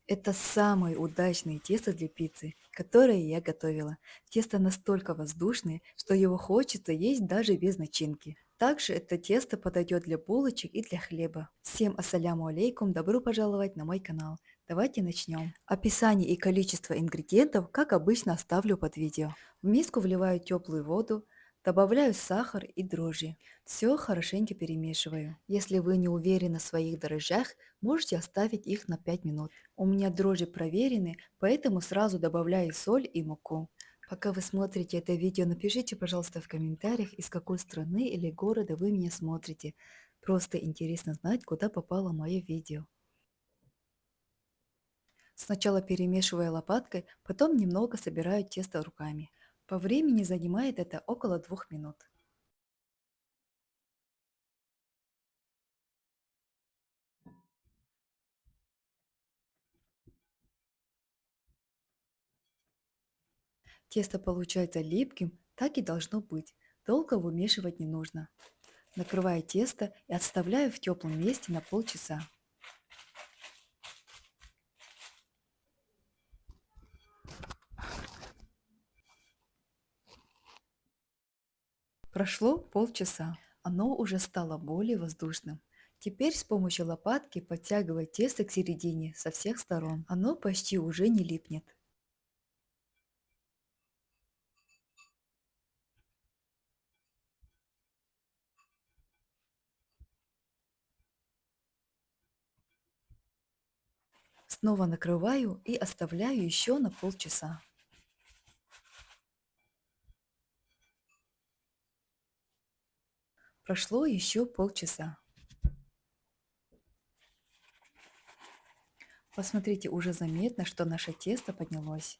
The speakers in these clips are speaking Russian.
Это самое удачное тесто для пиццы, которое я готовила. Тесто настолько воздушное, что его хочется есть даже без начинки. Также это тесто подойдет для булочек и для хлеба. Всем ассаляму алейкум, добро пожаловать на мой канал. Давайте начнем. Описание и количество ингредиентов, как обычно, оставлю под видео. В миску вливаю теплую воду, добавляю сахар и дрожжи. Все хорошенько перемешиваю. Если вы не уверены в своих дрожжах, можете оставить их на 5 минут. У меня дрожжи проверены, поэтому сразу добавляю соль и муку. Пока вы смотрите это видео, напишите, пожалуйста, в комментариях, из какой страны или города вы меня смотрите. Просто интересно знать, куда попало мое видео. Сначала перемешиваю лопаткой, потом немного собираю тесто руками. По времени занимает это около 2 минут. Тесто получается липким, так и должно быть. Долго вымешивать не нужно. Накрываю тесто и отставляю в теплом месте на полчаса. Прошло полчаса. Оно уже стало более воздушным. Теперь с помощью лопатки подтягивай тесто к середине со всех сторон. Оно почти уже не липнет. Снова накрываю и оставляю еще на полчаса. Прошло еще полчаса. Посмотрите, уже заметно, что наше тесто поднялось.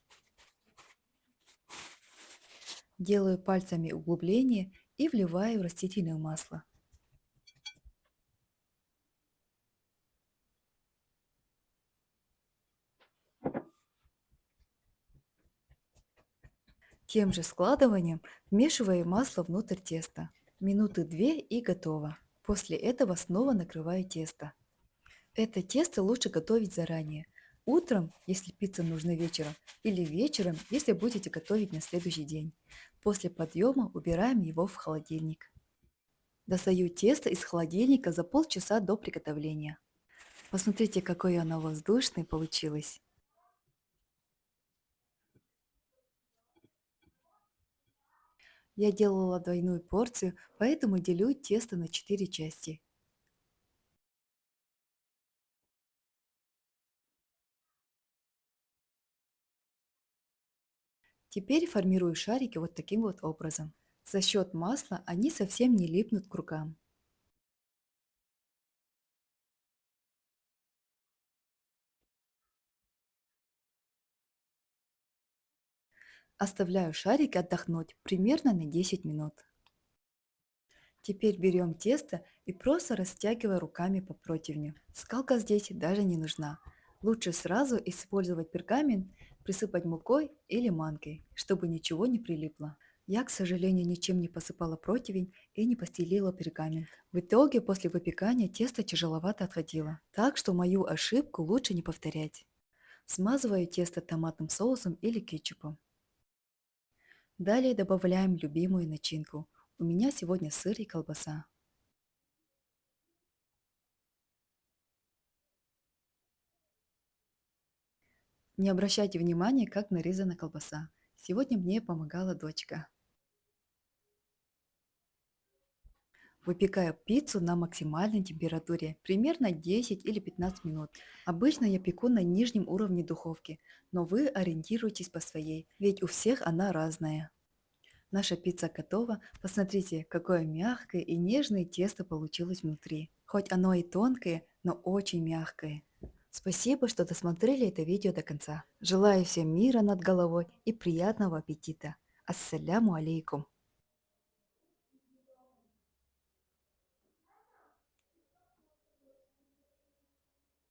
Делаю пальцами углубление и вливаю растительное масло. Тем же складыванием вмешиваю масло внутрь теста. Минуты 2 и готово. После этого снова накрываю тесто. Это тесто лучше готовить заранее. Утром, если пицца нужна вечером, или вечером, если будете готовить на следующий день. После подъема убираем его в холодильник. Достаю тесто из холодильника за полчаса до приготовления. Посмотрите, какое оно воздушное получилось. Я делала двойную порцию, поэтому делю тесто на 4 части. Теперь формирую шарики вот таким вот образом. За счет масла они совсем не липнут к рукам. Оставляю шарики отдохнуть примерно на 10 минут. Теперь берем тесто и просто растягивая руками по противню. Скалка здесь даже не нужна. Лучше сразу использовать пергамент, присыпать мукой или манкой, чтобы ничего не прилипло. Я, к сожалению, ничем не посыпала противень и не постелила пергамент. В итоге после выпекания тесто тяжеловато отходило, так что мою ошибку лучше не повторять. Смазываю тесто томатным соусом или кетчупом. Далее добавляем любимую начинку. У меня сегодня сыр и колбаса. Не обращайте внимания, как нарезана колбаса. Сегодня мне помогала дочка. Выпекаю пиццу на максимальной температуре, примерно 10 или 15 минут. Обычно я пеку на нижнем уровне духовки, но вы ориентируйтесь по своей, ведь у всех она разная. Наша пицца готова. Посмотрите, какое мягкое и нежное тесто получилось внутри. Хоть оно и тонкое, но очень мягкое. Спасибо, что досмотрели это видео до конца. Желаю всем мира над головой и приятного аппетита. Ассаляму алейкум.